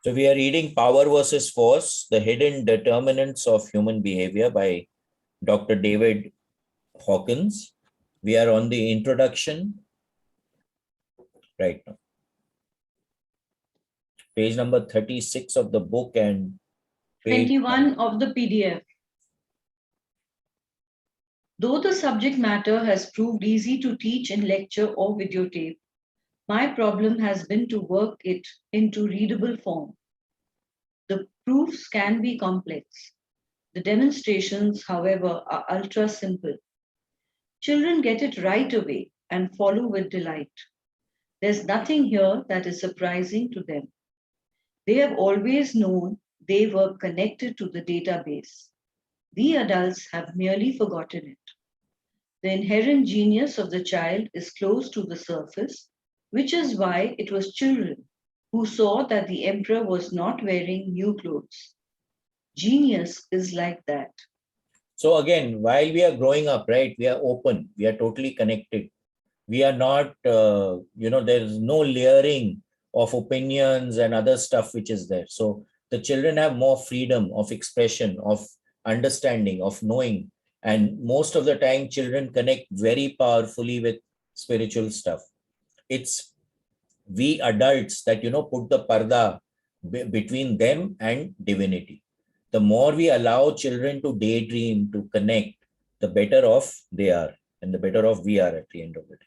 So we are reading Power versus Force, the Hidden Determinants of Human Behavior by Dr. David Hawkins. We are on the introduction right now. Page number 36 of the book and page 21 of the PDF. Though the subject matter has proved easy to teach in lecture or videotape, my problem has been to work it into readable form. The proofs can be complex. The demonstrations, however, are ultra simple. Children get it right away and follow with delight. There's nothing here that is surprising to them. They have always known they were connected to the database. We adults have merely forgotten it. The inherent genius of the child is close to the surface, which is why it was children who saw that the emperor was not wearing new clothes. Genius is like that. So again, while we are growing up, right, we are open, we are totally connected. We are not, there is no layering of opinions and other stuff which is there. So the children have more freedom of expression, of understanding, of knowing. And most of the time, children connect very powerfully with spiritual stuff. It's we adults that, put the parda between them and divinity. The more we allow children to daydream, to connect, the better off they are and the better off we are at the end of the day.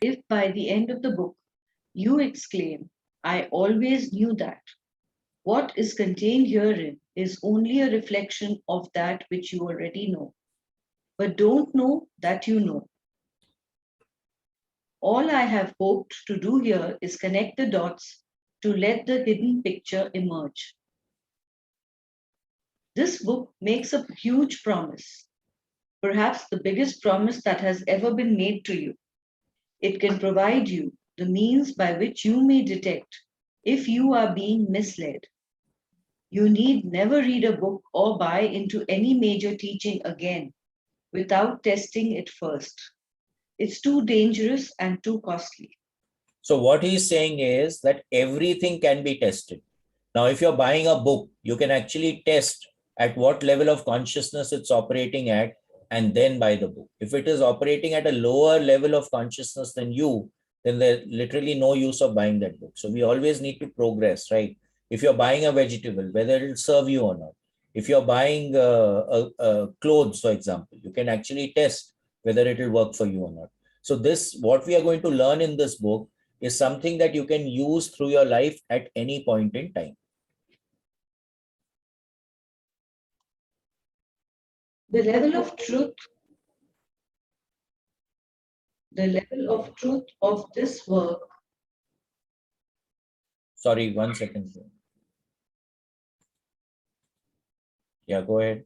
If by the end of the book you exclaim, I always knew that, what is contained herein is only a reflection of that which you already know, but don't know that you know. All I have hoped to do here is connect the dots to let the hidden picture emerge. This book makes a huge promise, perhaps the biggest promise that has ever been made to you. It can provide you the means by which you may detect if you are being misled. You need never read a book or buy into any major teaching again without testing it first. It's too dangerous and too costly. So what he's saying is that everything can be tested. Now, if you're buying a book, you can actually test at what level of consciousness it's operating at and then buy the book. If it is operating at a lower level of consciousness than you, then there's literally no use of buying that book. So we always need to progress, right? If you're buying a vegetable, whether it'll serve you or not. If you're buying clothes, for example, you can actually test whether it will work for you or not. So this, what we are going to learn in this book is something that you can use through your life at any point in time. The level of truth of this work. Sorry, 1 second. Yeah, go ahead.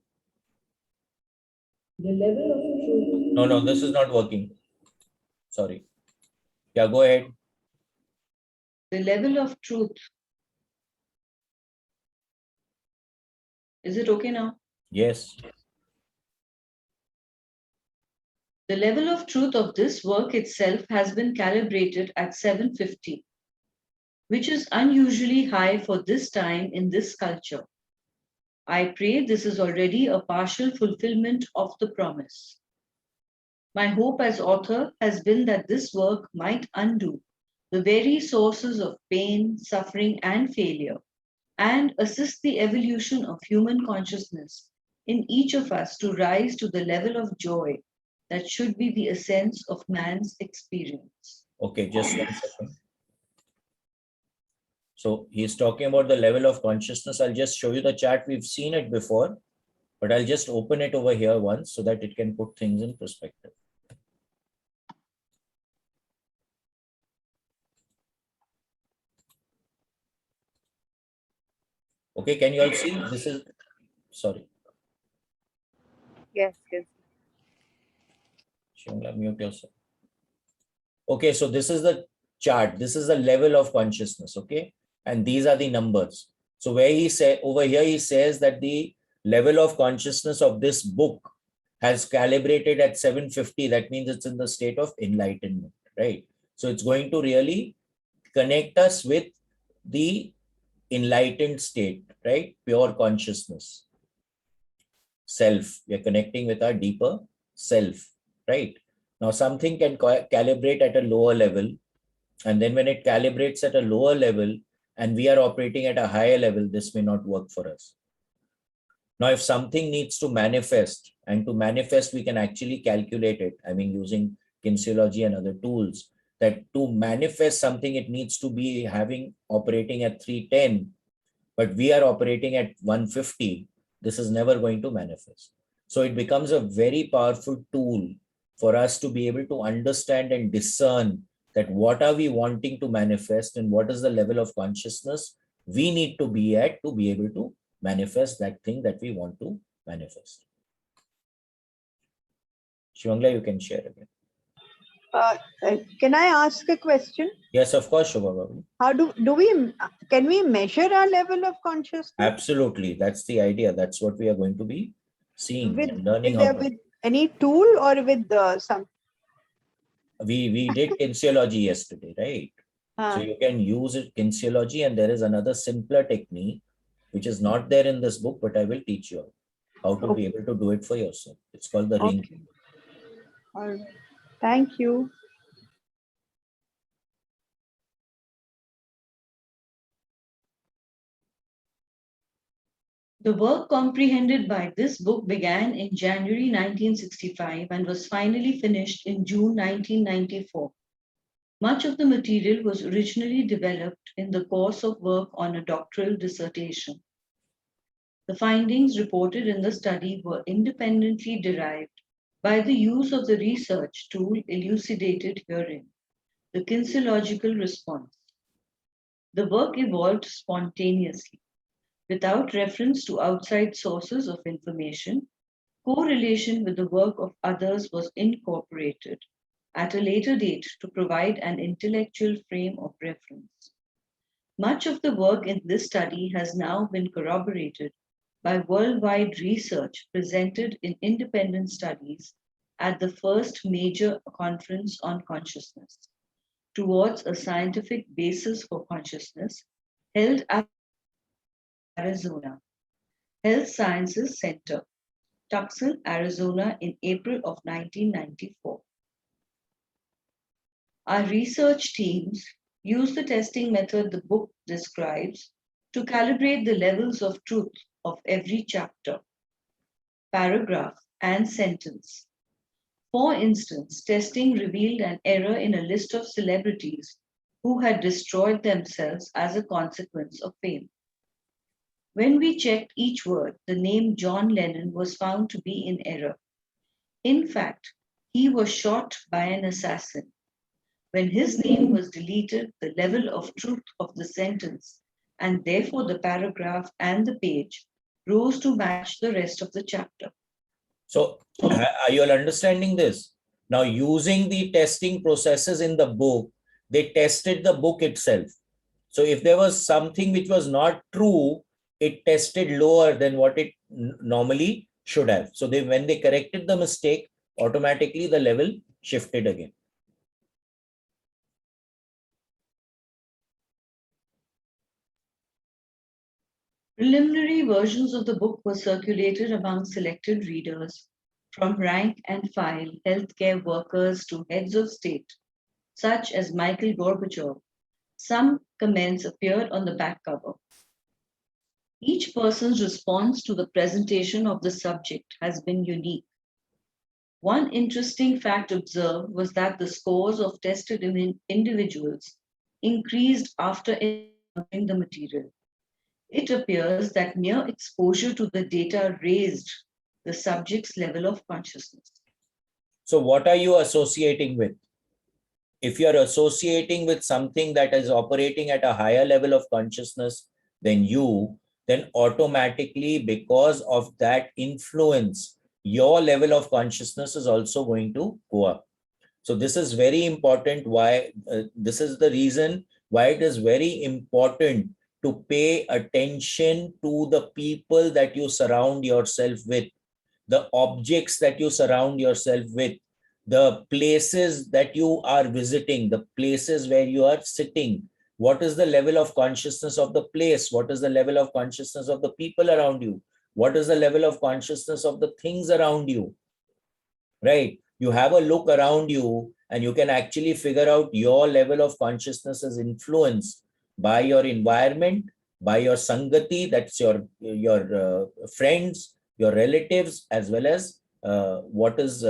The level of truth. No, this is not working. Sorry. Yeah, go ahead. The level of truth. Is it okay now? Yes. The level of truth of this work itself has been calibrated at 750, which is unusually high for this time in this culture. I pray this is already a partial fulfillment of the promise. My hope as author has been that this work might undo the very sources of pain, suffering, and failure, and assist the evolution of human consciousness in each of us to rise to the level of joy that should be the essence of man's experience. Okay, just 1 second. So he's talking about the level of consciousness. I'll just show you the chart. We've seen it before, but I'll just open it over here once so that it can put things in perspective. Okay, can you all see? This is, sorry. Yes. Shimla, mute yourself. Okay, so this is the chart. This is the level of consciousness, okay? And these are the numbers. So where he said, over here, he says that the level of consciousness of this book has calibrated at 750, that means it's in the state of enlightenment, right? So it's going to really connect us with the enlightened state, right? Pure consciousness, self. We are connecting with our deeper self, right? Now, something can calibrate at a lower level. And then when it calibrates at a lower level and we are operating at a higher level, this may not work for us. Now, if something needs to manifest, and to manifest, we can actually calculate it. I mean, using kinesiology and other tools, that to manifest something, it needs to be operating at 310, but we are operating at 150. This is never going to manifest. So it becomes a very powerful tool for us to be able to understand and discern that what are we wanting to manifest and what is the level of consciousness we need to be at to be able to manifest that thing that we want to manifest. Shivangla, you can share again. Can I ask a question? Yes, of course, Shubha. How can we measure our level of consciousness? Absolutely. That's the idea. That's what we are going to be seeing and learning how to. With any tool or with some? We did kinesiology yesterday, right? So you can use it, kinesiology, and there is another simpler technique, which is not there in this book, but I will teach you how to be able to do it for yourself. It's called the ring. All right. Thank you. The work comprehended by this book began in January 1965 and was finally finished in June 1994. Much of the material was originally developed in the course of work on a doctoral dissertation. The findings reported in the study were independently derived by the use of the research tool elucidated herein, the kinesiological response. The work evolved spontaneously, without reference to outside sources of information. Correlation with the work of others was incorporated at a later date to provide an intellectual frame of reference. Much of the work in this study has now been corroborated by worldwide research presented in independent studies at the first major conference on consciousness, towards a scientific basis for consciousness, held at Arizona Health Sciences Center, Tucson, Arizona in April of 1994. Our research teams use the testing method the book describes to calibrate the levels of truth of every chapter, paragraph, and sentence. For instance, testing revealed an error in a list of celebrities who had destroyed themselves as a consequence of fame. When we checked each word, the name John Lennon was found to be in error. In fact, he was shot by an assassin. When his name was deleted, the level of truth of the sentence, and therefore the paragraph and the page, rose to match the rest of the chapter. So are you all understanding this? Now, using the testing processes in the book, they tested the book itself. So if there was something which was not true, it tested lower than what it normally should have. So when they corrected the mistake, automatically the level shifted again. Preliminary versions of the book were circulated among selected readers, from rank and file healthcare workers to heads of state, such as Michael Gorbachev. Some comments appeared on the back cover. Each person's response to the presentation of the subject has been unique. One interesting fact observed was that the scores of tested individuals increased after encountering the material. It appears that mere exposure to the data raised the subject's level of consciousness. So what are you associating with? If you're associating with something that is operating at a higher level of consciousness than you, then automatically, because of that influence, your level of consciousness is also going to go up. So this is very important. Why? This is the reason why it is very important to pay attention to the people that you surround yourself with. the objects that you surround yourself with, the places that you are visiting, the places where you are sitting. What is the level of consciousness of the place? What is the level of consciousness of the people around you? What is the level of consciousness of the things around you? Right? You have a look around you and you can actually figure out your level of consciousness is influenced by your environment, by your sangati, that's your friends, your relatives, as well as what is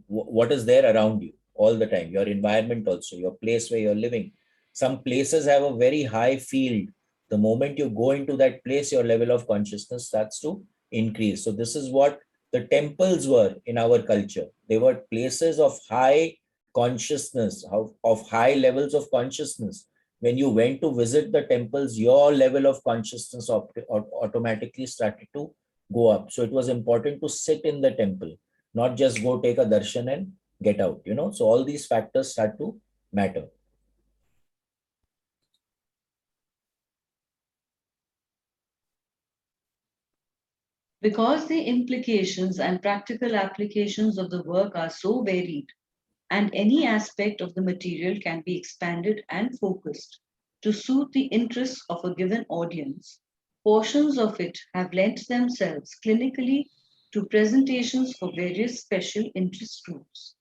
what is there around you all the time, your environment also, your place where you're living. Some places have a very high field. The moment you go into that place, your level of consciousness starts to increase. So this is what the temples were in our culture. They were places of high consciousness, of high levels of consciousness. When you went to visit the temples, your level of consciousness automatically started to go up. So it was important to sit in the temple, not just go take a darshan and get out, So all these factors start to matter. Because the implications and practical applications of the work are so varied, and any aspect of the material can be expanded and focused to suit the interests of a given audience, portions of it have lent themselves clinically to presentations for various special interest groups.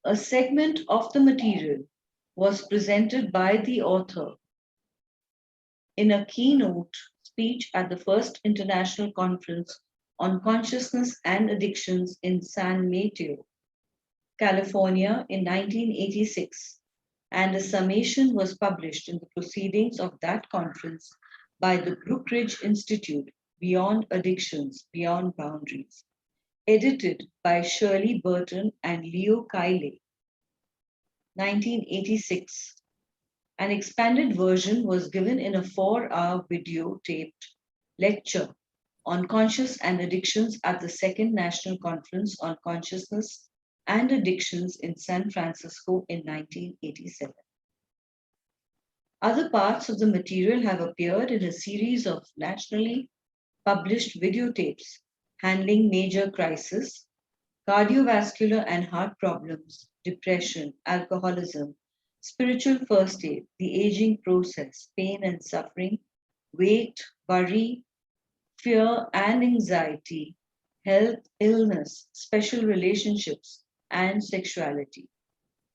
A segment of the material was presented by the author in a keynote speech at the first International Conference on Consciousness and Addictions in San Mateo, California in 1986, and a summation was published in the proceedings of that conference by the Brookridge Institute, Beyond Addictions, Beyond Boundaries, edited by Shirley Burton and Leo Kiley, 1986. An expanded version was given in a 4-hour videotaped lecture on conscious and addictions at the Second National Conference on Consciousness and Addictions in San Francisco in 1987. Other parts of the material have appeared in a series of nationally published videotapes handling major crises, cardiovascular and heart problems, depression, alcoholism, spiritual first aid, the aging process, pain and suffering, weight, worry, fear and anxiety, health, illness, special relationships, and sexuality.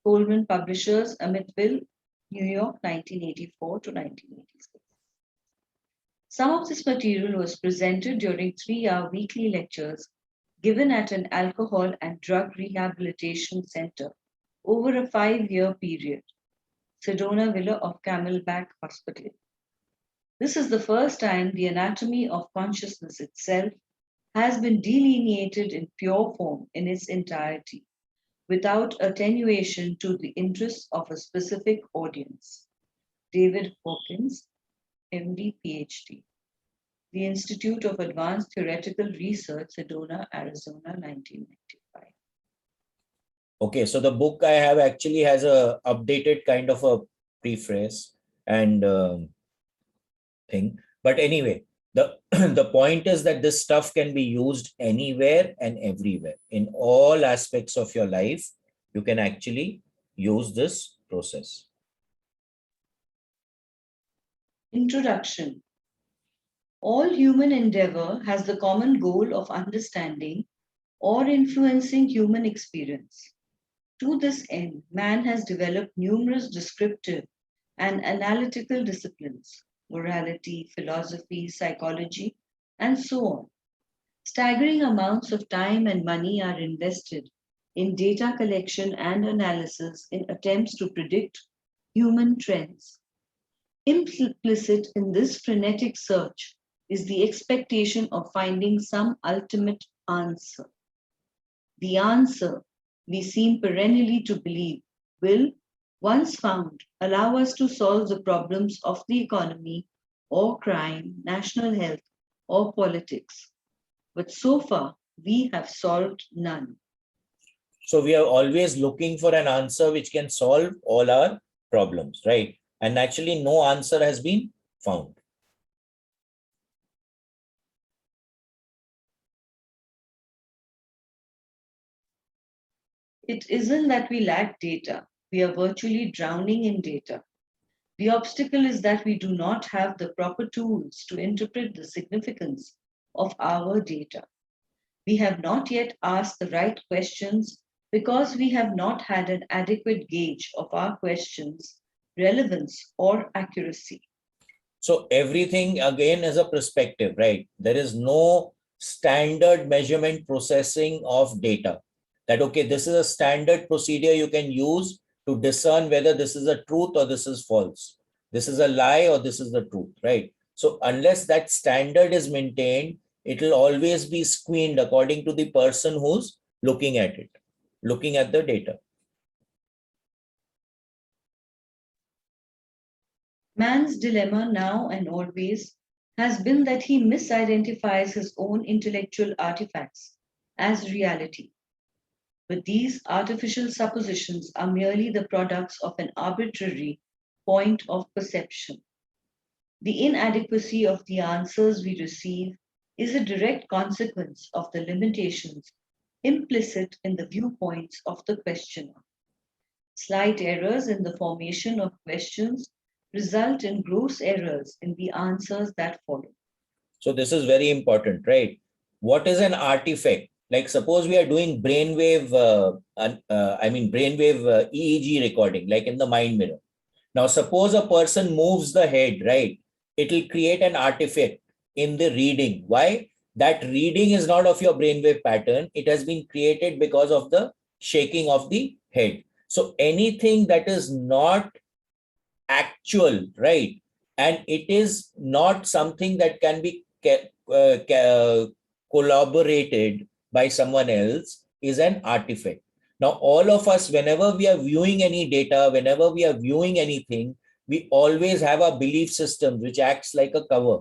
Coleman Publishers, Amityville, New York, 1984 to 1986. Some of this material was presented during 3-hour weekly lectures given at an alcohol and drug rehabilitation center over a 5-year period, Sedona Villa of Camelback Hospital. This is the first time the anatomy of consciousness itself has been delineated in pure form in its entirety, without attenuation to the interests of a specific audience. David Hawkins, MD, PhD. The Institute of Advanced Theoretical Research, Sedona, Arizona, 1995. Okay, so the book I have actually has a updated kind of a preface and thing. But anyway, the, the point is that this stuff can be used anywhere and everywhere. In all aspects of your life, you can actually use this process. Introduction. All human endeavor has the common goal of understanding or influencing human experience. To this end, man has developed numerous descriptive and analytical disciplines, morality, philosophy, psychology, and so on. Staggering amounts of time and money are invested in data collection and analysis in attempts to predict human trends. Implicit in this frenetic search is the expectation of finding some ultimate answer. The answer, we seem perennially to believe, will, once found, allow us to solve the problems of the economy or crime, national health, or politics. But so far, we have solved none. So we are always looking for an answer which can solve all our problems, right? And naturally, no answer has been found. It isn't that we lack data, we are virtually drowning in data. The obstacle is that we do not have the proper tools to interpret the significance of our data. We have not yet asked the right questions because we have not had an adequate gauge of our questions' relevance or accuracy. So everything again is a perspective, right? There is no standard measurement processing of data. That, okay, this is a standard procedure you can use to discern whether this is a truth or this is false. This is a lie or this is the truth, right? So unless that standard is maintained, it will always be screened according to the person who's looking at it, looking at the data. Man's dilemma now and always has been that he misidentifies his own intellectual artifacts as reality. But these artificial suppositions are merely the products of an arbitrary point of perception. The inadequacy of the answers we receive is a direct consequence of the limitations implicit in the viewpoints of the questioner. Slight errors in the formation of questions result in gross errors in the answers that follow. So this is very important, right? What is an artifact? Like suppose we are doing brainwave, brainwave EEG recording, like in the mind mirror. Now, suppose a person moves the head, right? It will create an artifact in the reading. Why? That reading is not of your brainwave pattern. It has been created because of the shaking of the head. So anything that is not actual, right? And it is not something that can be collaborated by someone else is an artifact. Now, all of us, whenever we are viewing any data, whenever we are viewing anything, we always have a belief system which acts like a cover,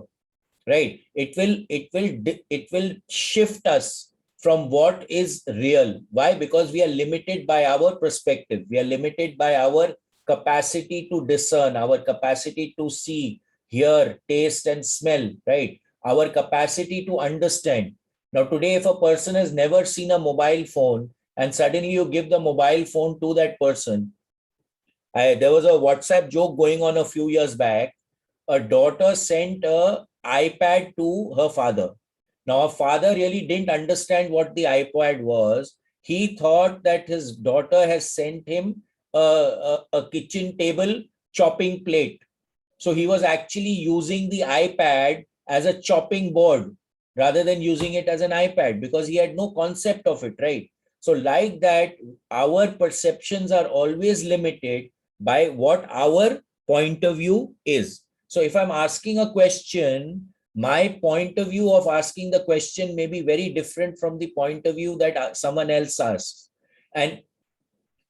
right? It will shift us from what is real. Why? Because we are limited by our perspective. We are limited by our capacity to discern, our capacity to see, hear, taste, and smell, right? Our capacity to understand. Now, today, if a person has never seen a mobile phone and suddenly you give the mobile phone to that person, there was a WhatsApp joke going on a few years back. A daughter sent an iPad to her father. Now, her father really didn't understand what the iPad was. He thought that his daughter has sent him a kitchen table chopping plate. So he was actually using the iPad as a chopping board rather than using it as an iPad because he had no concept of it, right? So like that, our perceptions are always limited by what our point of view is. So if I'm asking a question, my point of view of asking the question may be very different from the point of view that someone else asks. And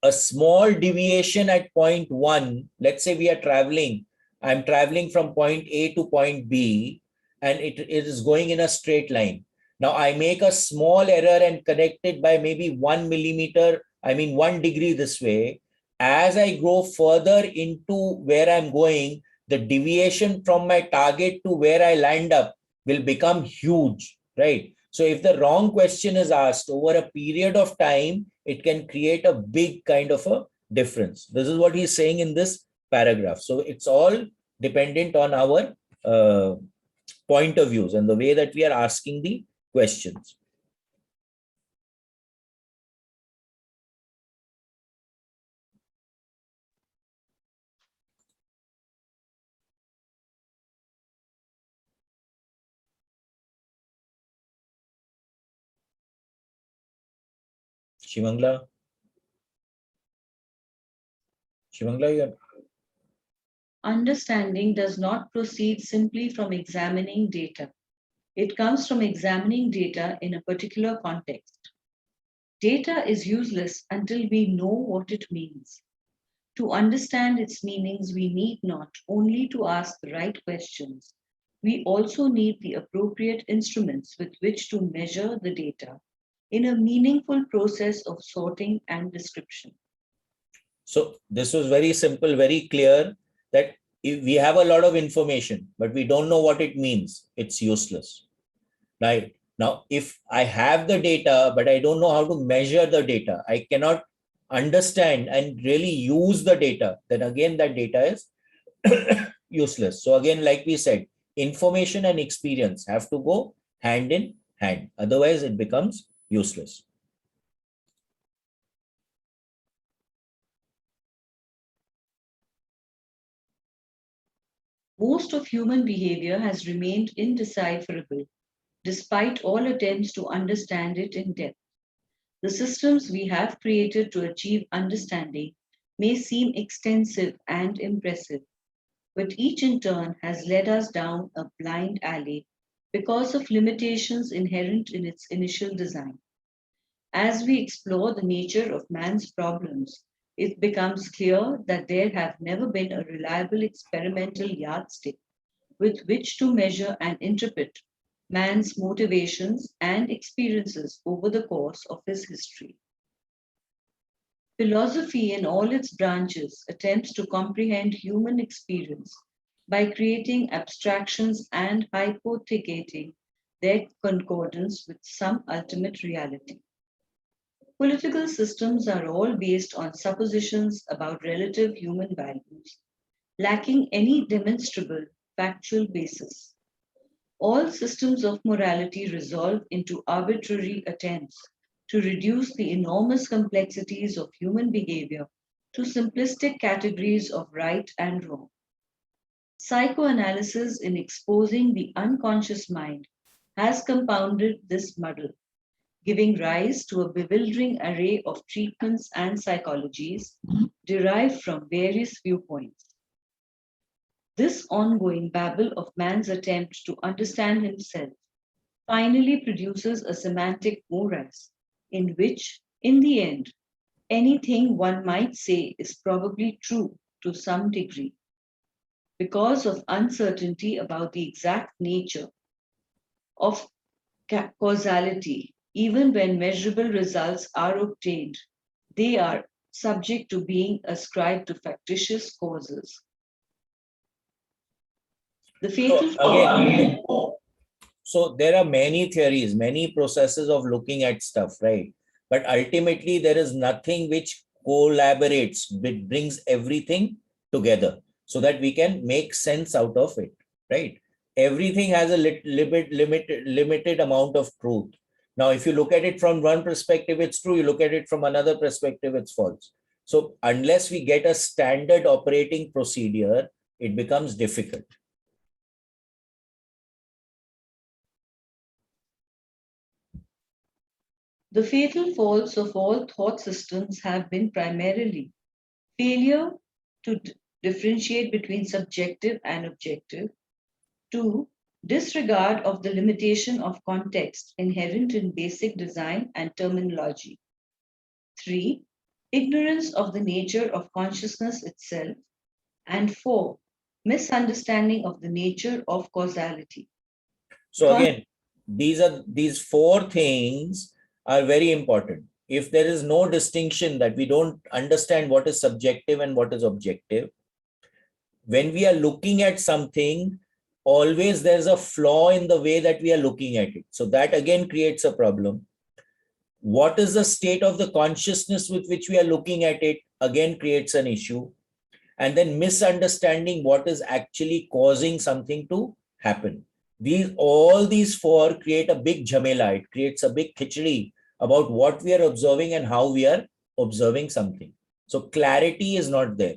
a small deviation at point one, let's say we are traveling, I'm traveling from point A to point B, and it is going in a straight line. Now I make a small error and connect it by maybe 1 millimeter, 1 degree this way. As I go further into where I'm going, the deviation from my target to where I land up will become huge, right? So if the wrong question is asked over a period of time, it can create a big kind of a difference. This is what he's saying in this paragraph. So it's all dependent on our point of views and the way that we are asking the questions. Shivangla, you're... Understanding does not proceed simply from examining data. It comes from examining data in a particular context. Data is useless until we know what it means. To understand its meanings, we need not only to ask the right questions, we also need the appropriate instruments with which to measure the data in a meaningful process of sorting and description. So this was very simple, very clear that if we have a lot of information, but we don't know what it means, it's useless. Right? Now, if I have the data, but I don't know how to measure the data, I cannot understand and really use the data, then again that data is useless. So again, like we said, information and experience have to go hand in hand. Otherwise, it becomes useless. Most of human behavior has remained indecipherable, despite all attempts to understand it in depth. The systems we have created to achieve understanding may seem extensive and impressive, but each in turn has led us down a blind alley because of limitations inherent in its initial design. As we explore the nature of man's problems, it becomes clear that there have never been a reliable experimental yardstick with which to measure and interpret man's motivations and experiences over the course of his history. Philosophy in all its branches attempts to comprehend human experience by creating abstractions and hypothecating their concordance with some ultimate reality. Political systems are all based on suppositions about relative human values, lacking any demonstrable factual basis. All systems of morality resolve into arbitrary attempts to reduce the enormous complexities of human behavior to simplistic categories of right and wrong. Psychoanalysis, in exposing the unconscious mind, has compounded this muddle, giving rise to a bewildering array of treatments and psychologies derived from various viewpoints. This ongoing babble of man's attempt to understand himself finally produces a semantic morass in which, in the end, anything one might say is probably true to some degree. Because of uncertainty about the exact nature of causality, even when measurable results are obtained, they are subject to being ascribed to factitious causes. The fatal Again, so there are many theories, many processes of looking at stuff, right? But ultimately, there is nothing which collaborates, which brings everything together so that we can make sense out of it, right? Everything has a limited amount of truth. Now, if you look at it from one perspective, it's true. You look at it from another perspective, it's false. So unless we get a standard operating procedure, it becomes difficult. The fatal faults of all thought systems have been primarily failure to differentiate between subjective and objective, 2. Disregard of the limitation of context inherent in basic design and terminology, 3. Ignorance of the nature of consciousness itself, and 4. Misunderstanding of the nature of causality. So again, these four things are very important. If there is no distinction, that we don't understand what is subjective and what is objective, when we are looking at something, always there's a flaw in the way that we are looking at it. So that again creates a problem. What is the state of the consciousness with which we are looking at it again creates an issue. And then misunderstanding what is actually causing something to happen. All these four create a big jhamela. It creates a big khichdi about what we are observing and how we are observing something. So clarity is not there.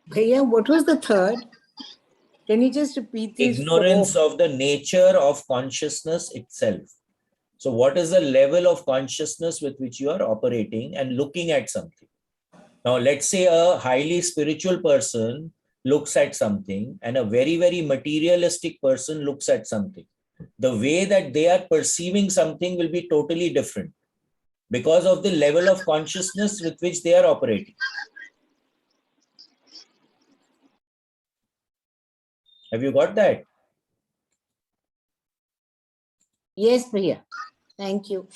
Bhaiya, what was the third? Can you just repeat these Ignorance four? of the nature of consciousness itself. So what is the level of consciousness with which you are operating and looking at something? Now, let's say a highly spiritual person looks at something and a very, very materialistic person looks at something. The way that they are perceiving something will be totally different because of the level of consciousness with which they are operating. Have you got that? Yes, Bhaiya. Thank you.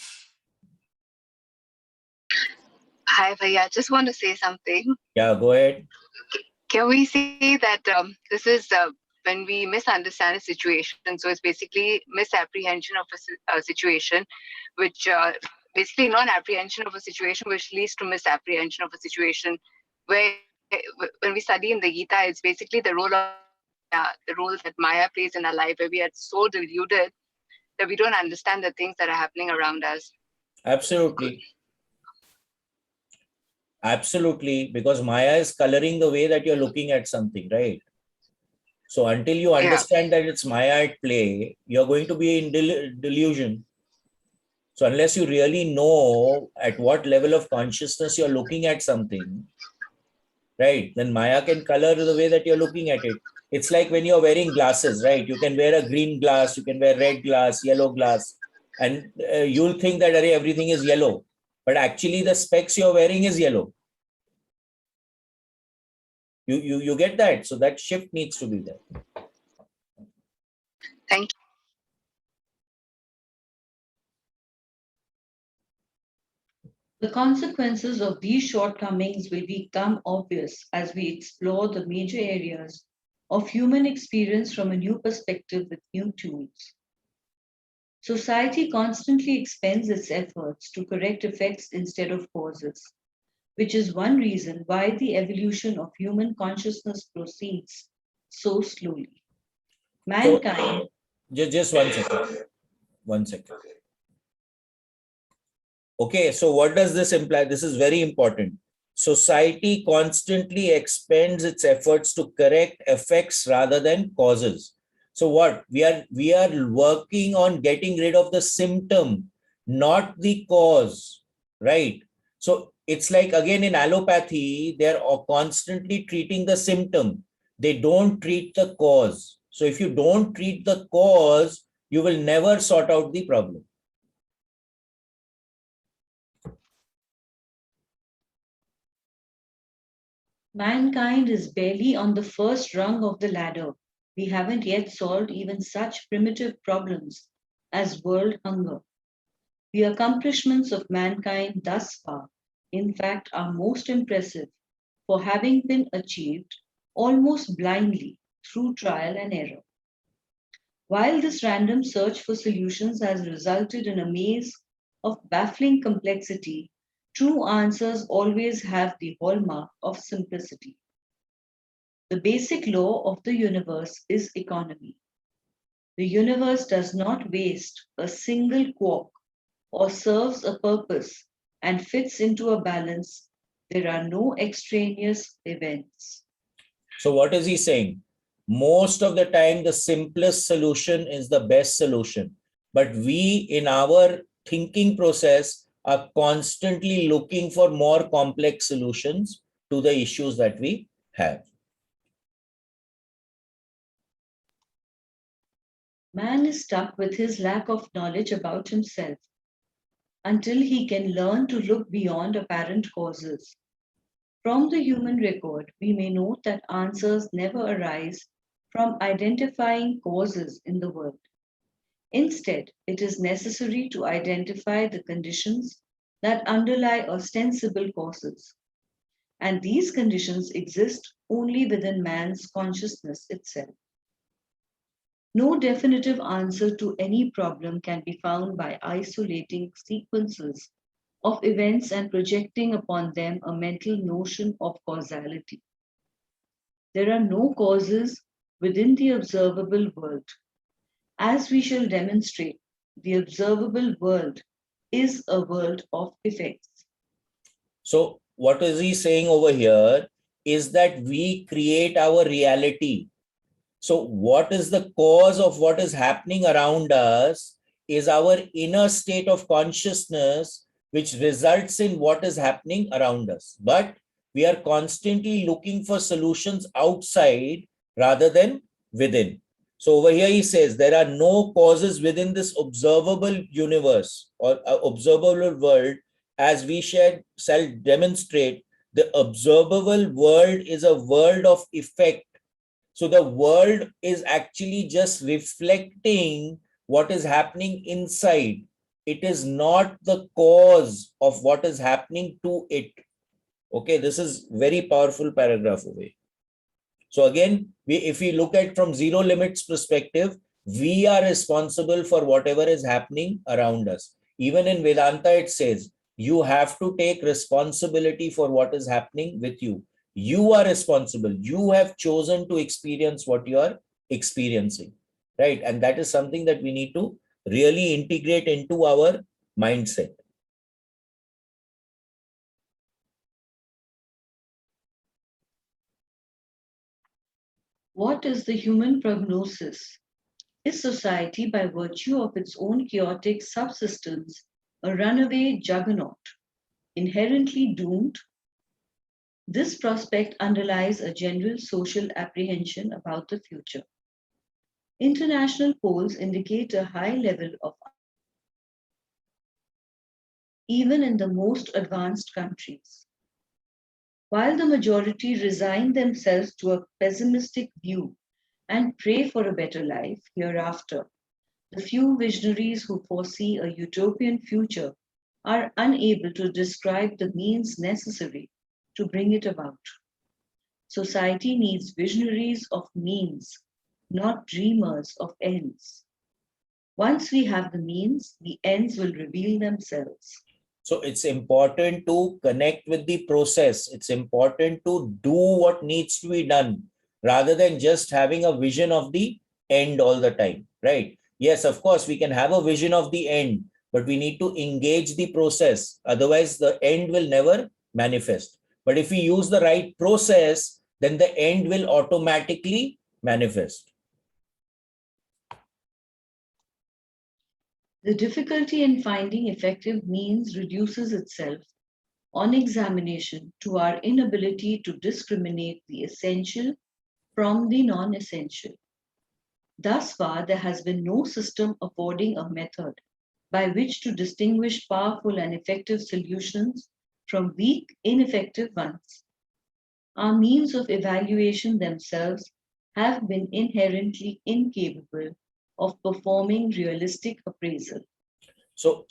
Hi, Bhaiya. Just want to say something. Yeah, go ahead. Can we say that this is when we misunderstand a situation. So it's basically misapprehension of a situation, which basically non-apprehension of a situation, which leads to misapprehension of a situation. Where when we study in the Gita, it's basically the role that Maya plays in our life, where we are so deluded that we don't understand the things that are happening around us. Absolutely. Absolutely, because Maya is coloring the way that you're looking at something, right? So until you understand that it's Maya at play, you're going to be in delusion. So unless you really know at what level of consciousness you're looking at something, right, then Maya can color the way that you're looking at it. It's like when you're wearing glasses, right? You can wear a green glass, you can wear red glass, yellow glass, and you'll think that everything is yellow. But actually the specs you're wearing is yellow. You get that? So that shift needs to be there. Thank you. The consequences of these shortcomings will become obvious as we explore the major areas of human experience from a new perspective with new tools. Society constantly expends its efforts to correct effects instead of causes, which is one reason why the evolution of human consciousness proceeds so slowly. Mankind. Just 1 second. 1 second. Okay, so what does this imply? This is very important. Society constantly expends its efforts to correct effects rather than causes. So what? We are working on getting rid of the symptom, not the cause, right? So it's like, again, in allopathy, they're constantly treating the symptom. They don't treat the cause. So if you don't treat the cause, you will never sort out the problem. Mankind is barely on the first rung of the ladder. We haven't yet solved even such primitive problems as world hunger. The accomplishments of mankind thus far, in fact, are most impressive for having been achieved almost blindly through trial and error. While this random search for solutions has resulted in a maze of baffling complexity, true answers always have the hallmark of simplicity. The basic law of the universe is economy. The universe does not waste a single quark or serves a purpose and fits into a balance. There are no extraneous events. So what is he saying? Most of the time, the simplest solution is the best solution. But we, in our thinking process, are constantly looking for more complex solutions to the issues that we have. Man is stuck with his lack of knowledge about himself until he can learn to look beyond apparent causes. From the human record, we may note that answers never arise from identifying causes in the world. Instead, it is necessary to identify the conditions that underlie ostensible causes. And these conditions exist only within man's consciousness itself. No definitive answer to any problem can be found by isolating sequences of events and projecting upon them a mental notion of causality. There are no causes within the observable world. As we shall demonstrate, the observable world is a world of effects. So what is he saying over here is that we create our reality. So what is the cause of what is happening around us is our inner state of consciousness, which results in what is happening around us. But we are constantly looking for solutions outside rather than within. So over here he says there are no causes within this observable universe or observable world. As we shall demonstrate, the observable world is a world of effect. So the world is actually just reflecting what is happening inside. It is not the cause of what is happening to it. Okay, this is very powerful paragraph away. So again, if we look at from zero limits perspective, we are responsible for whatever is happening around us. Even in Vedanta, it says, you have to take responsibility for what is happening with you. You are responsible. You have chosen to experience what you are experiencing, right? And that is something that we need to really integrate into our mindset. What is the human prognosis? Is society, by virtue of its own chaotic subsistence, a runaway juggernaut, inherently doomed? This prospect underlies a general social apprehension about the future. International polls indicate a high level of even in the most advanced countries. While the majority resign themselves to a pessimistic view and pray for a better life hereafter, the few visionaries who foresee a utopian future are unable to describe the means necessary to bring it about. Society needs visionaries of means, not dreamers of ends. Once we have the means, the ends will reveal themselves. So it's important to connect with the process. It's important to do what needs to be done rather than just having a vision of the end all the time, right? Yes, of course, we can have a vision of the end, but we need to engage the process. Otherwise, the end will never manifest. But if we use the right process, then the end will automatically manifest. The difficulty in finding effective means reduces itself on examination to our inability to discriminate the essential from the non-essential. Thus far, there has been no system affording a method by which to distinguish powerful and effective solutions from weak, ineffective ones. Our means of evaluation themselves have been inherently incapable of performing realistic appraisal. So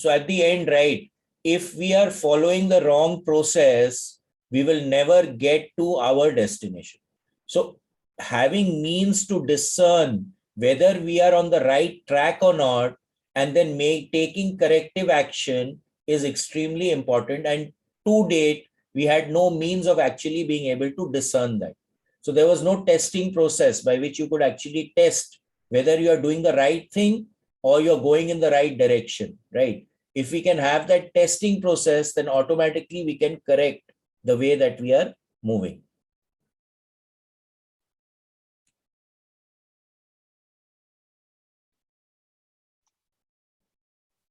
at the end, right, if we are following the wrong process, we will never get to our destination. So having means to discern whether we are on the right track or not, and then taking corrective action is extremely important. And to date, we had no means of actually being able to discern that. So there was no testing process by which you could actually test whether you are doing the right thing or you're going in the right direction, right? If we can have that testing process, then automatically we can correct the way that we are moving.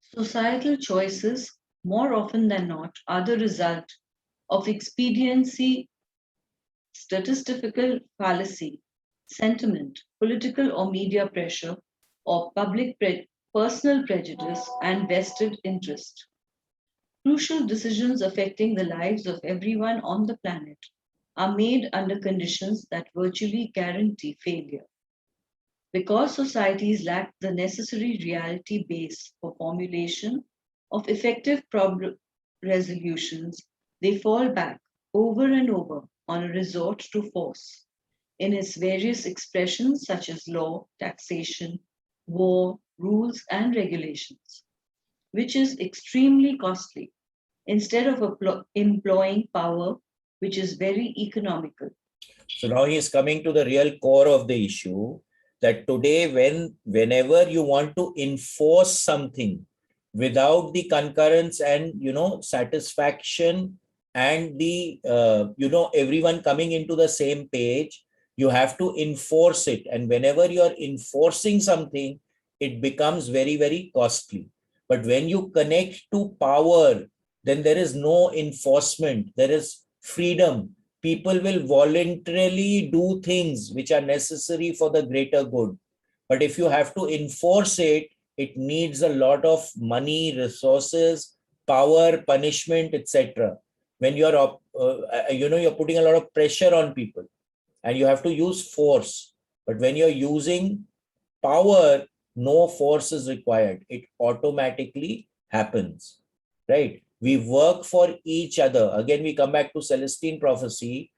Societal choices, more often than not, are the result of expediency, statistical fallacy, sentiment, political or media pressure, or personal prejudice and vested interest. Crucial decisions affecting the lives of everyone on the planet are made under conditions that virtually guarantee failure. Because societies lack the necessary reality base for formulation of effective problem resolutions, they fall back over and over on a resort to force in its various expressions such as law, taxation, war, rules, and regulations, which is extremely costly, instead of employing power, which is very economical. So now he is coming to the real core of the issue, that today, whenever you want to enforce something without the concurrence and satisfaction and the everyone coming into the same page, you have to enforce it. And whenever you are enforcing something, it becomes very, very costly. But when you connect to power, then there is no enforcement, there is freedom. People will voluntarily do things which are necessary for the greater good. But if you have to enforce it, it needs a lot of money, resources, power, punishment, etc. When you're you're putting a lot of pressure on people and you have to use force. But when you're using power, no force is required. It automatically happens, right? We work for each other. Again, we come back to Celestine prophecy.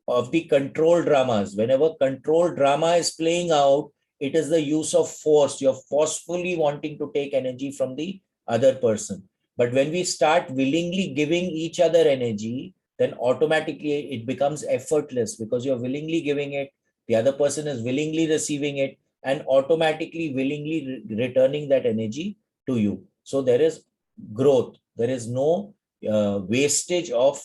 of the control dramas. Whenever control drama is playing out, it is the use of force. You're forcefully wanting to take energy from the other person. But when we start willingly giving each other energy, then automatically it becomes effortless because you're willingly giving it, the other person is willingly receiving it, and automatically willingly returning that energy to you. So there is growth. There is no wastage of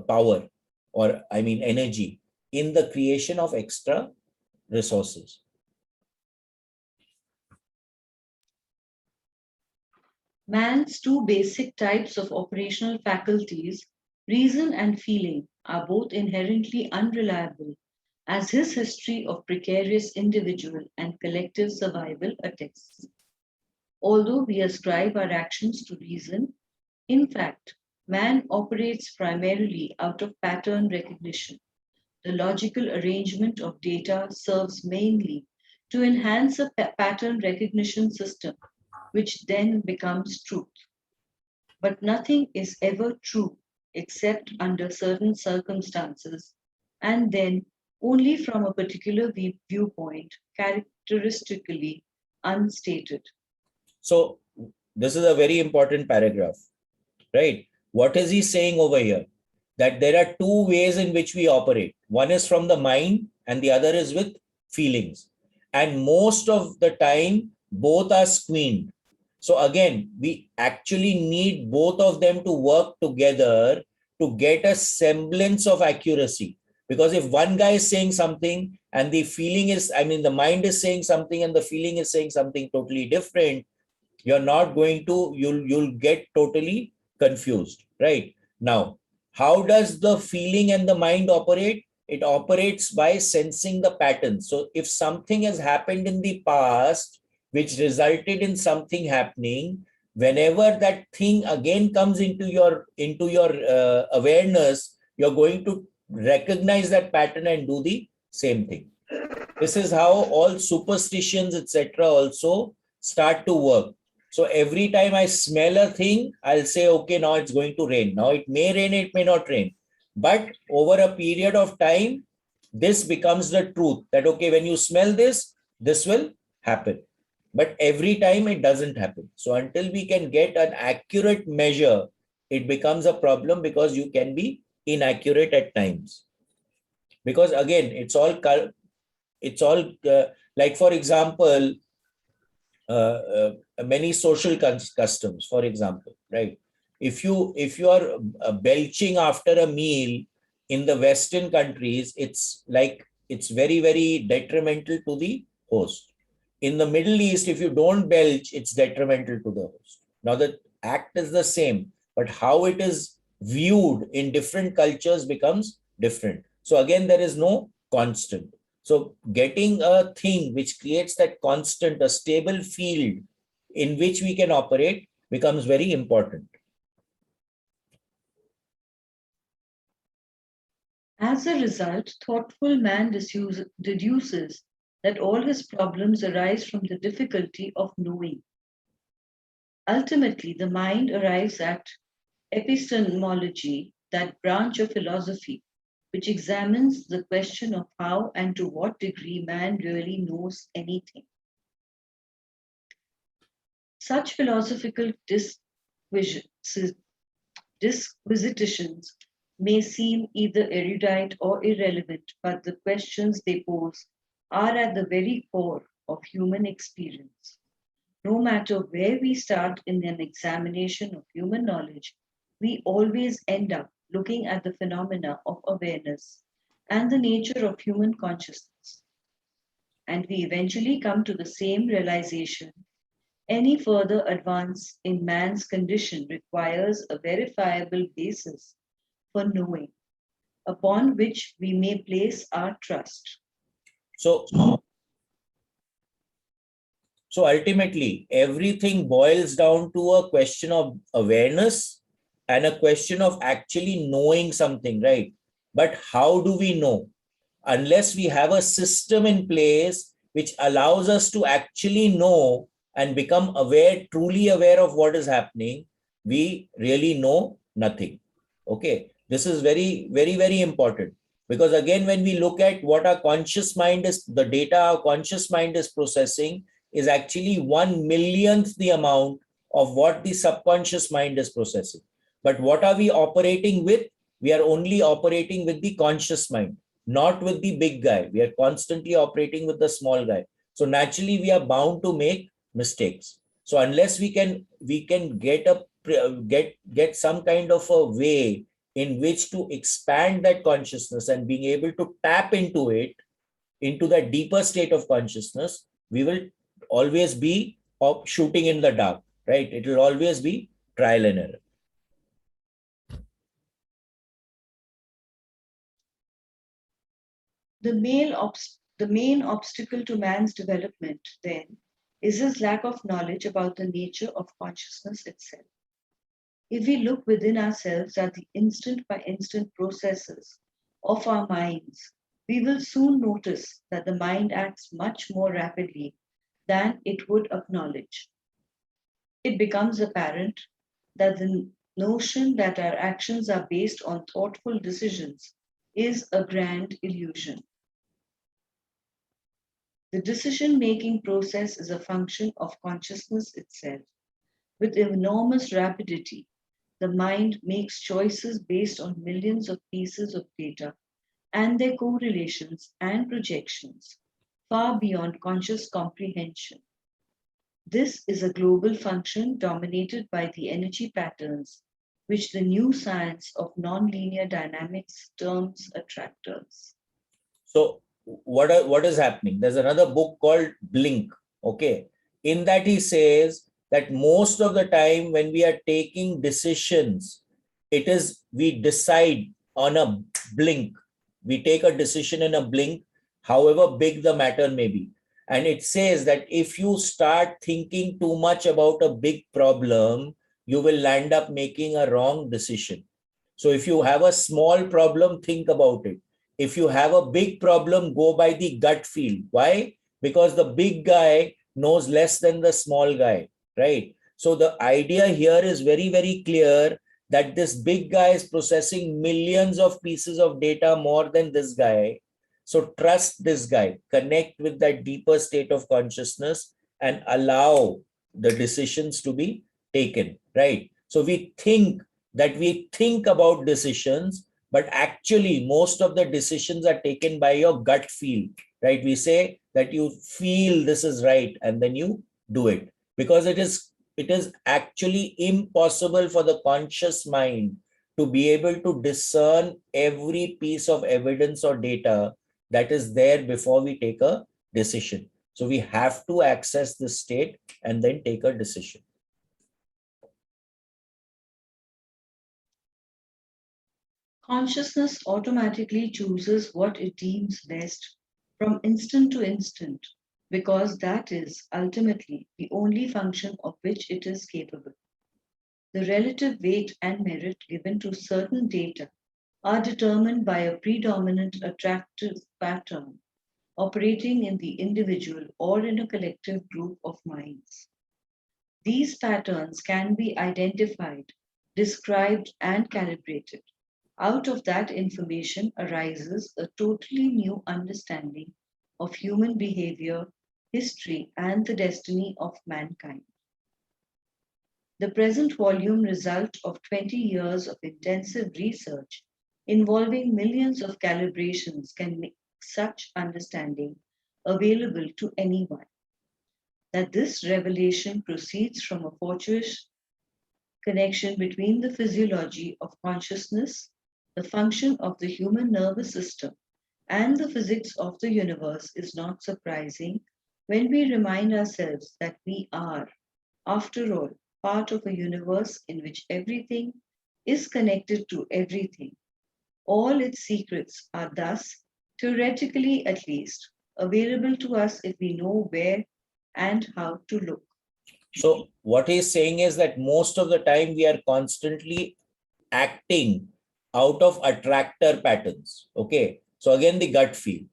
power, or I mean energy, in the creation of extra resources. Man's two basic types of operational faculties, reason and feeling, are both inherently unreliable, as his history of precarious individual and collective survival attests. Although we ascribe our actions to reason, in fact, man operates primarily out of pattern recognition. The logical arrangement of data serves mainly to enhance a pattern recognition system, which then becomes truth. But nothing is ever true except under certain circumstances, and then only from a particular viewpoint, characteristically unstated. So this is a very important paragraph, right? What is he saying over here? That there are two ways in which we operate. One is from the mind and the other is with feelings. And most of the time, both are screened. So again, we actually need both of them to work together to get a semblance of accuracy. Because if one guy is saying something and the feeling is, I mean, the mind is saying something and the feeling is saying something totally different, you're not going to, you'll get totally confused, right? Now, how does the feeling and the mind operate? It operates by sensing the patterns. So if something has happened in the past, which resulted in something happening, whenever that thing again comes into your awareness, you're going to recognize that pattern and do the same thing. This is how all superstitions, etc., also start to work. So every time I smell a thing, I'll say, okay, now it's going to rain. Now it may rain, it may not rain. But over a period of time, this becomes the truth that, okay, when you smell this, this will happen. But every time it doesn't happen. So until we can get an accurate measure, it becomes a problem because you can be inaccurate at times. Because again, it's all like, for example, many social customs, for example, right? If you are belching after a meal in the Western countries, it's very, very detrimental to the host. In the Middle East, if you don't belch, it's detrimental to the host. Now the act is the same, but how it is viewed in different cultures becomes different. So again, there is no constant. So getting a thing which creates that constant, a stable field in which we can operate becomes very important. As a result, thoughtful man deduces that all his problems arise from the difficulty of knowing. Ultimately, the mind arrives at epistemology, that branch of philosophy which examines the question of how and to what degree man really knows anything. Such philosophical disquisitions may seem either erudite or irrelevant, but the questions they pose are at the very core of human experience. No matter where we start in an examination of human knowledge, we always end up looking at the phenomena of awareness and the nature of human consciousness. And we eventually come to the same realization. Any further advance in man's condition requires a verifiable basis for knowing, upon which we may place our trust. So ultimately, everything boils down to a question of awareness and a question of actually knowing something, right? But how do we know? Unless we have a system in place which allows us to actually know and become aware, truly aware of what is happening, we really know nothing. Okay, this is very, very, very important, Because again, when we look at what our conscious mind is, the data our conscious mind is processing is actually 1/1,000,000th the amount of what the subconscious mind is processing. But what are we operating with? We are only operating with the conscious mind, not with the big guy. We are constantly operating with the small guy. So naturally, we are bound to make mistakes. So unless we can get some kind of a way in which to expand that consciousness and being able to tap into it, into that deeper state of consciousness, we will always be shooting in the dark, right? It will always be trial and error. The main obstacle to man's development, then, is his lack of knowledge about the nature of consciousness itself. If we look within ourselves at the instant by instant processes of our minds, we will soon notice that the mind acts much more rapidly than it would acknowledge. It becomes apparent that the notion that our actions are based on thoughtful decisions is a grand illusion. The decision-making process is a function of consciousness itself. With enormous rapidity, the mind makes choices based on millions of pieces of data and their correlations and projections, far beyond conscious comprehension. This is a global function dominated by the energy patterns, which the new science of nonlinear dynamics terms attractors. So what is happening? There's another book called Blink. Okay. In that he says that most of the time when we are taking decisions, it is we decide on a blink. We take a decision in a blink, however big the matter may be. And it says that if you start thinking too much about a big problem, you will land up making a wrong decision. So if you have a small problem, think about it. If you have a big problem, go by the gut feel. Why? Because the big guy knows less than the small guy, right? So the idea here is very, very clear that this big guy is processing millions of pieces of data more than this guy. So trust this guy, connect with that deeper state of consciousness and allow the decisions to be taken, right? So we think about decisions, but actually most of the decisions are taken by your gut feel, right? We say that you feel this is right and then you do it, because it is actually impossible for the conscious mind to be able to discern every piece of evidence or data that is there before we take a decision. So we have to access this state and then take a decision. Consciousness automatically chooses what it deems best from instant to instant, because that is ultimately the only function of which it is capable. The relative weight and merit given to certain data are determined by a predominant attractive pattern operating in the individual or in a collective group of minds. These patterns can be identified, described, and calibrated. Out of that information arises a totally new understanding of human behavior, history, and the destiny of mankind. The present volume result of 20 years of intensive research involving millions of calibrations can make such understanding available to anyone. That this revelation proceeds from a fortuitous connection between the physiology of consciousness, the function of the human nervous system, and the physics of the universe is not surprising when we remind ourselves that we are, after all, part of a universe in which everything is connected to everything. All its secrets are thus, theoretically at least, available to us if we know where and how to look. So what he's saying is that most of the time we are constantly acting out of attractor patterns. Okay. So again, the gut feel.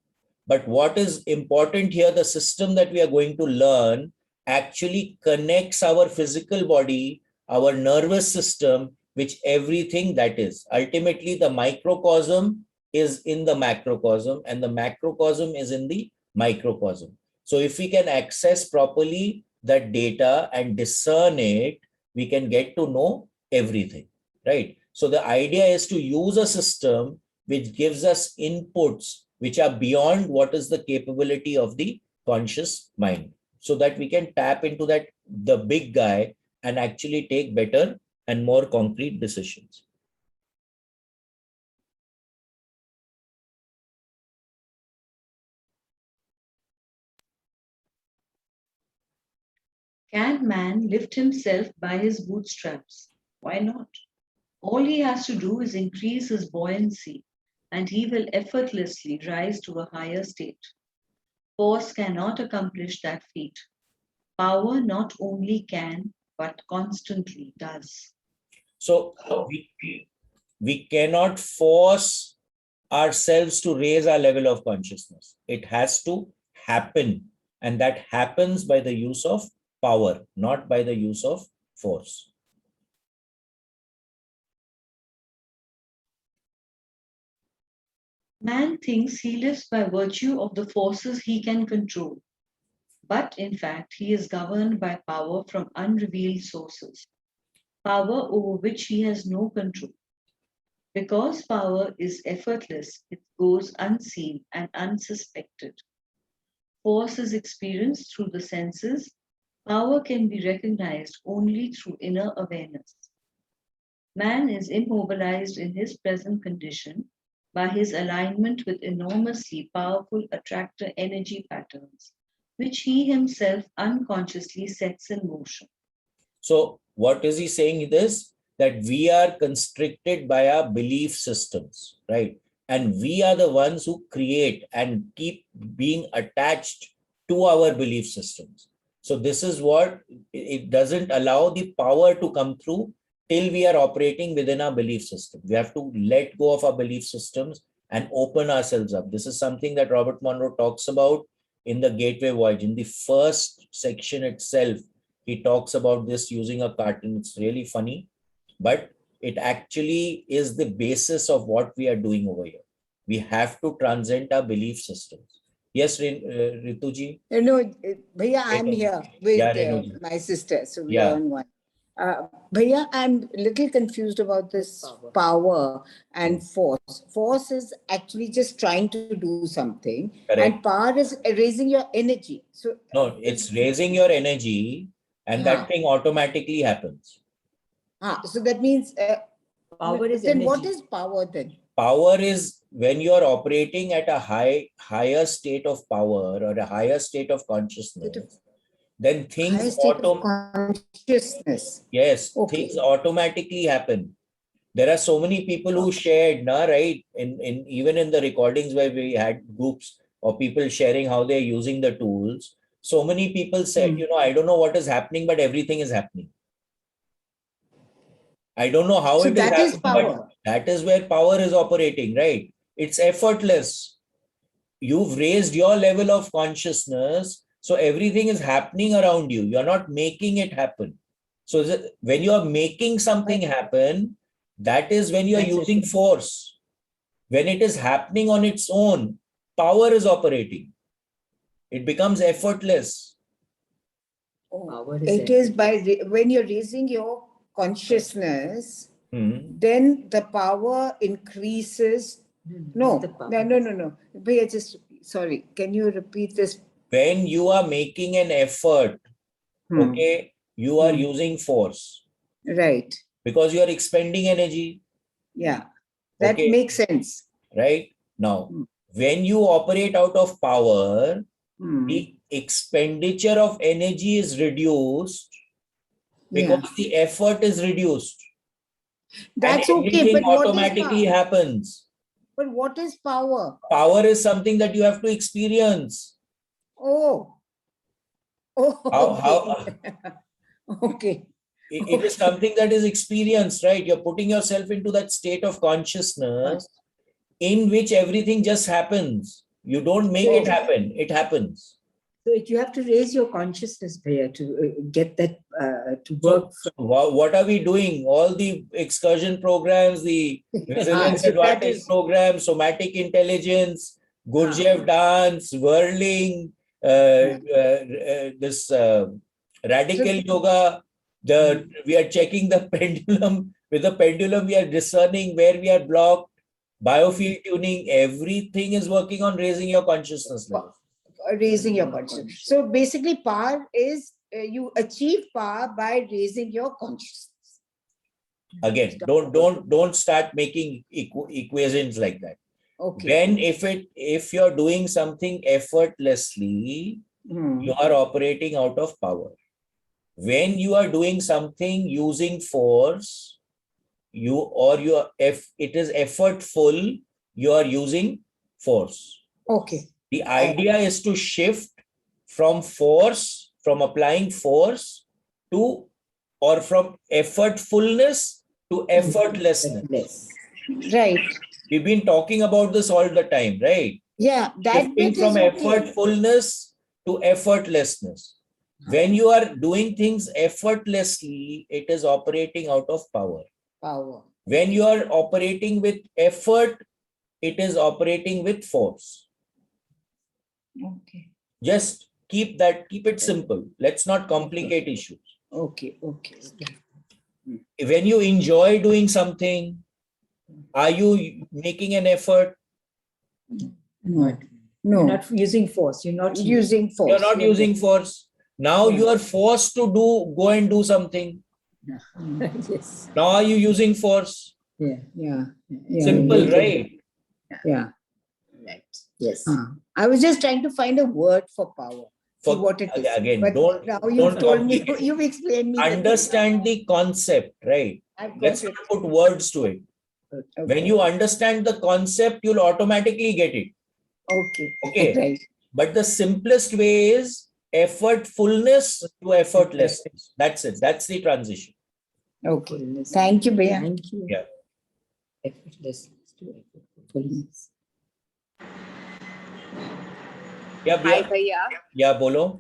But what is important here, the system that we are going to learn actually connects our physical body, our nervous system, which everything that is. Ultimately, the microcosm is in the macrocosm and the macrocosm is in the microcosm. So if we can access properly that data and discern it, we can get to know everything, right? So the idea is to use a system which gives us inputs which are beyond what is the capability of the conscious mind, so that we can tap into that, the big guy, and actually take better and more concrete decisions. Can man lift himself by his bootstraps? Why not? All he has to do is increase his buoyancy, and he will effortlessly rise to a higher state. Force cannot accomplish that feat. Power not only can, but constantly does. So we cannot force ourselves to raise our level of consciousness. It has to happen. And that happens by the use of power, not by the use of force. Man thinks he lives by virtue of the forces he can control. But in fact, he is governed by power from unrevealed sources, power over which he has no control. Because power is effortless, it goes unseen and unsuspected. Force is experienced through the senses. Power can be recognized only through inner awareness. Man is immobilized in his present condition by his alignment with enormously powerful attractor energy patterns, which he himself unconsciously sets in motion. So what is he saying this? That we are constricted by our belief systems, right? And we are the ones who create and keep being attached to our belief systems. So this is what it doesn't allow the power to come through till we are operating within our belief system. We have to let go of our belief systems and open ourselves up. This is something that Robert Monroe talks about in the Gateway Voyage. In the first section itself, he talks about this using a cartoon. It's really funny, but it actually is the basis of what we are doing over here. We have to transcend our belief systems. Yes, Rituji? No, Bhaiya, I'm Renu. here with Yeah, Renuji. my sister, so we Yeah. are on one. Bhaiya, I'm a little confused about this power and force. Force is actually just trying to do something, Correct. and power is raising your energy. So No, it's raising your energy, and that thing automatically happens. so that means Power is then what energy. is power then? Power is when you are operating at a higher state of power or a higher state of consciousness, then Higher things state of consciousness. yes, Okay. things automatically happen. There are so many people who shared, right? In even in the recordings where we had groups of people sharing how they're using the tools, so many people said, I don't know what is happening, but everything is happening. I don't know how So it is that is happening, power. but that is where power is operating, right? It's effortless. You've raised your level of consciousness, so everything is happening around you. You're not making it happen. So when you are making something happen, that is when you are using force. When it is happening on its own, power is operating. It becomes effortless. It is by when you're raising your consciousness, then the power increases. No. Bhaiya, just sorry. Can you repeat this? When you are making an effort, okay, you are using force. Right. Because you are expending energy. Yeah. That Okay. makes sense. Right? Now, when you operate out of power, the expenditure of energy is reduced because the effort is reduced. That's and okay, everything but what is automatically power? happens. But what is power? Power is something that you have to experience. Oh. Okay. It is something that is experienced, right? You're putting yourself into that state of consciousness in which everything just happens. You don't make it happen. It happens. So you have to raise your consciousness, Bhaiya, to get that to work. What are we doing? All the excursion programs, the resilience So that advantage is- program, somatic intelligence, Gurdjieff dance, whirling, this radical yoga. We are checking the pendulum. With the pendulum, we are discerning where we are blocked. Biofield tuning, everything is working on raising your consciousness level. Raising your consciousness. So basically, power is you achieve power by raising your consciousness. Again, don't start making equations like that. Okay. When if you're doing something effortlessly, you are operating out of power. When you are doing something using force, if it is effortful, you are using force. Okay. The idea is to shift from applying force to, or from effortfulness to effortlessness. Right. We've been talking about this all the time, right? Yeah, that Shifting bit from is okay. effortfulness to effortlessness. When you are doing things effortlessly, it is operating out of power. Power. When you are operating with effort, it is operating with force. Okay. Just keep it simple. Let's not complicate issues. Okay. When you enjoy doing something, are you making an effort? No. You're not using force. You're not Using force. You're not using force. Now you are forced to go and do something. Yes. Now are you using force? Yeah. Simple, right? Yeah. Right. Yes. I was just trying to find a word for power. For what it is. again, But don't now you've told me, complicate. you've explained me. Understand the concept, right? Let's not put words to it. Okay. When you understand the concept, you'll automatically get it. Okay. Right. But the simplest way is effortfulness to effortlessness. That's it. That's the transition. Okay. Thank you, Bhaiya. Thank you. Yeah. Effortlessness to effortfulness. Yeah, Hi, Bhaiya. Bhaiya. Yeah, bolo.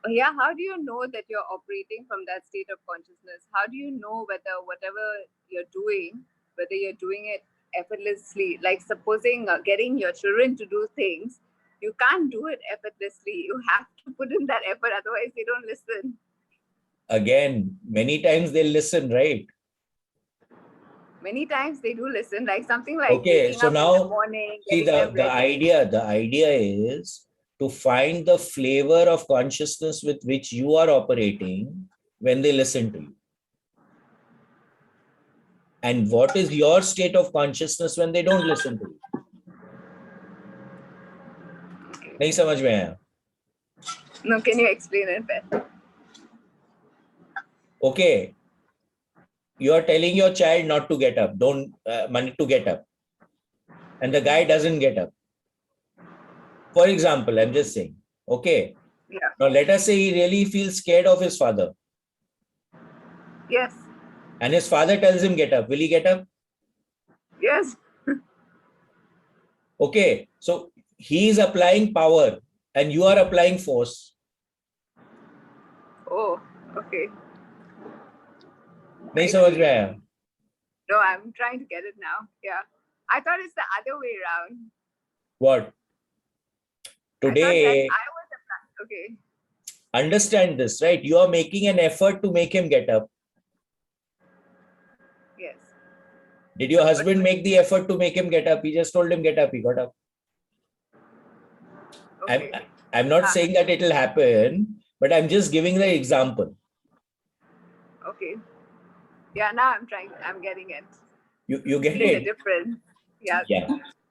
Yeah, how do you know that you're operating from that state of consciousness? How do you know whether whatever you're doing, whether you're doing it effortlessly? Like supposing getting your children to do things, you can't do it effortlessly. You have to put in that effort, otherwise they don't listen. Again, many times they'll listen, right? Many times they do listen, like something like Okay, waking so up in now the morning, see getting them the ready. idea is to find the flavor of consciousness with which you are operating when they listen to you. And what is your state of consciousness when they don't listen to you? Nahi samajh mein aaya. No, can you explain it better? Okay, you are telling your child not to get up, to get up, and the guy doesn't get up. For example, I'm just saying, okay. Yeah. Now let us say he really feels scared of his father, Yes. and his father tells him get up. Will he get up? Yes. Okay, so he is applying power and you are applying force. Oh, okay. Nahi samajh mein aaya. No, I'm trying to get it now. Yeah. I thought it's the other way around. What? Today, I was okay. understand this, right? You are making an effort to make him get up. Yes. Did your husband make the effort to make him get up? He just told him get up. He got up. Okay. I'm not saying that it will happen, but I'm just giving the example. Okay. Yeah, now I'm getting it. You get See the it? difference. Yeah. Yeah.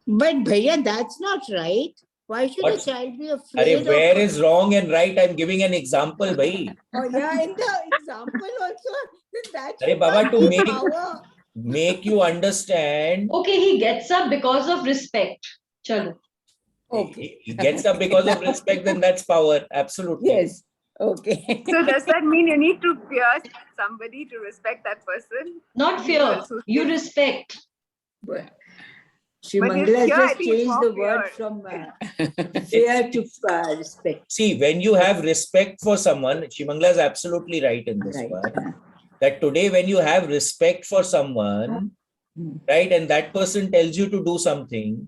But Bhaiya, that's not right. Why should a What? child be Arey, afraid where of... is wrong and right? I'm giving an example, bhai. Oh, yeah, in the example also, that Arey, should Baba, not to be make power. you understand. Okay, he gets up because of respect. Chalo. Okay. He gets up because of respect, then that's power. Absolutely. Yes. Okay. So does that mean you need to fear somebody to respect that person? Not fear. You respect. Shri But Mangala it's has here, I just think it's changed more the word clear. from fear to respect. See, when you have respect for someone, Shimangla is absolutely right in this Right. part. That today, when you have respect for someone, right, and that person tells you to do something,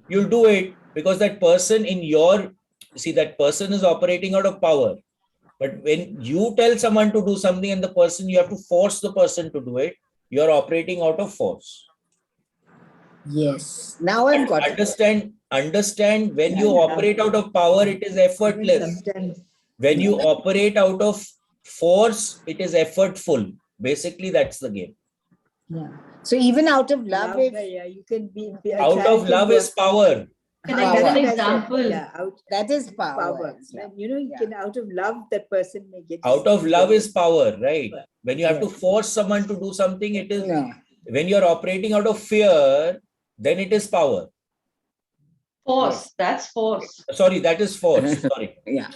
you'll do it because that person that person is operating out of power. But when you tell someone to do something and the person, you have to force the person to do it, you're operating out of force. Yes. Now I've got it. Understand when you operate out of power, it is effortless. Sometimes When you operate out of force, it is effortful. Basically, that's the game. yeah. So even out of love, if yeah, you can be a Out child of can love go- is power. Can I give Power. an example? Yeah, out that is power. power. Yeah. You know, you Yeah. can out of love that person may get Out of love is displeased. power, right? When you have to Yes. force someone to do something, it is No. when you're operating out of fear, then it is power. Force, Yes. that's force. Sorry, that is force. Sorry. Yeah.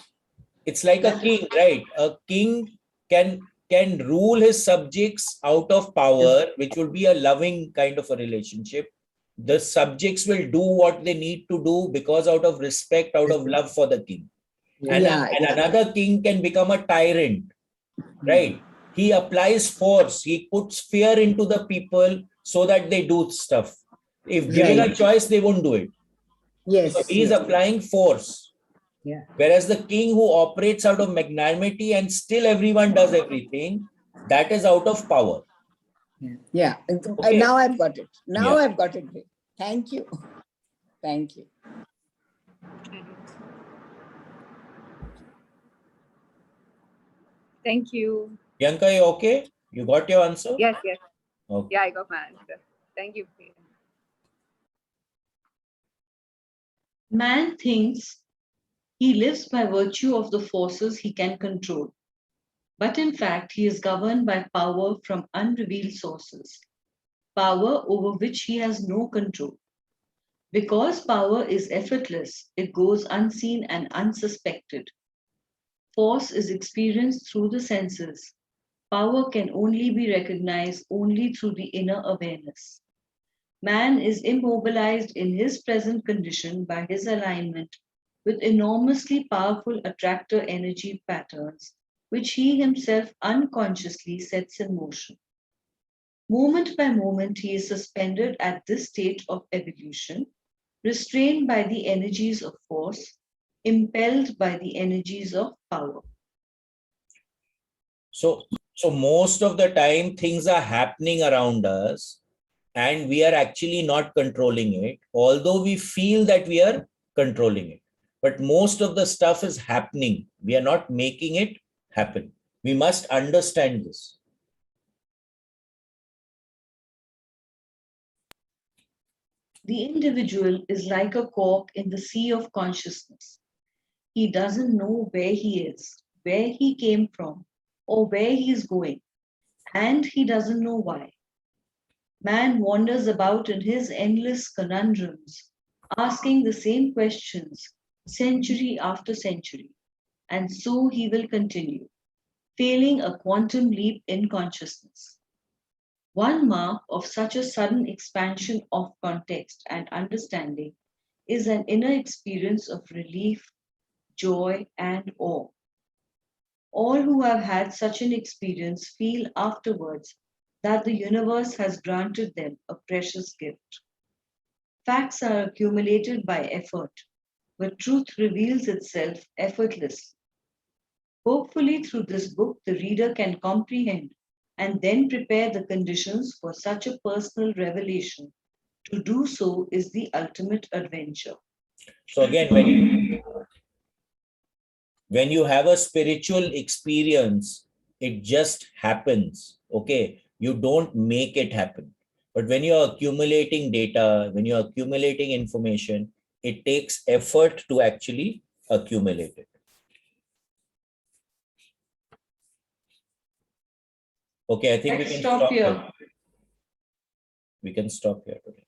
It's like a king, right? A king can rule his subjects out of power, which would be a loving kind of a relationship. The subjects will do what they need to do because out of respect, out of love for the king. And, Yeah, and yeah. another king can become a tyrant, right? He applies force, he puts fear into the people so that they do stuff. If given a Right. choice, they won't do it. Yes. So he's yes. applying force. Yeah. Whereas the king who operates out of magnanimity and still everyone does everything, that is out of power. Yeah. Okay. Now I've got it. Now Yeah. I've got it. Thank you. Thank you. Thank you. Bianca, you okay? You got your answer? Yes, yes. Okay. Yeah, I got my answer. Thank you. Priya. Man thinks he lives by virtue of the forces he can control. But in fact, he is governed by power from unrevealed sources, power over which he has no control. Because power is effortless, it goes unseen and unsuspected. Force is experienced through the senses. Power can only be recognized only through the inner awareness. Man is immobilized in his present condition by his alignment with enormously powerful attractor energy patterns, which he himself unconsciously sets in motion. Moment by moment, he is suspended at this state of evolution, restrained by the energies of force, impelled by the energies of power. So most of the time things are happening around us and we are actually not controlling it, although we feel that we are controlling it. But most of the stuff is happening. We are not making it happen. We must understand this. The individual is like a cork in the sea of consciousness. He doesn't know where he is, where he came from, or where he is going, and he doesn't know why. Man wanders about in his endless conundrums, asking the same questions century after century, and so he will continue, failing a quantum leap in consciousness. One mark of such a sudden expansion of context and understanding is an inner experience of relief, joy, and awe. All who have had such an experience feel afterwards that the universe has granted them a precious gift. Facts are accumulated by effort, but truth reveals itself effortlessly. Hopefully, through this book, the reader can comprehend and then prepare the conditions for such a personal revelation. To do so is the ultimate adventure. So again, when you have a spiritual experience, it just happens. Okay, you don't make it happen. But when you're accumulating data, when you're accumulating information, it takes effort to actually accumulate it. Okay, I think Let's we can stop here. We can stop here today.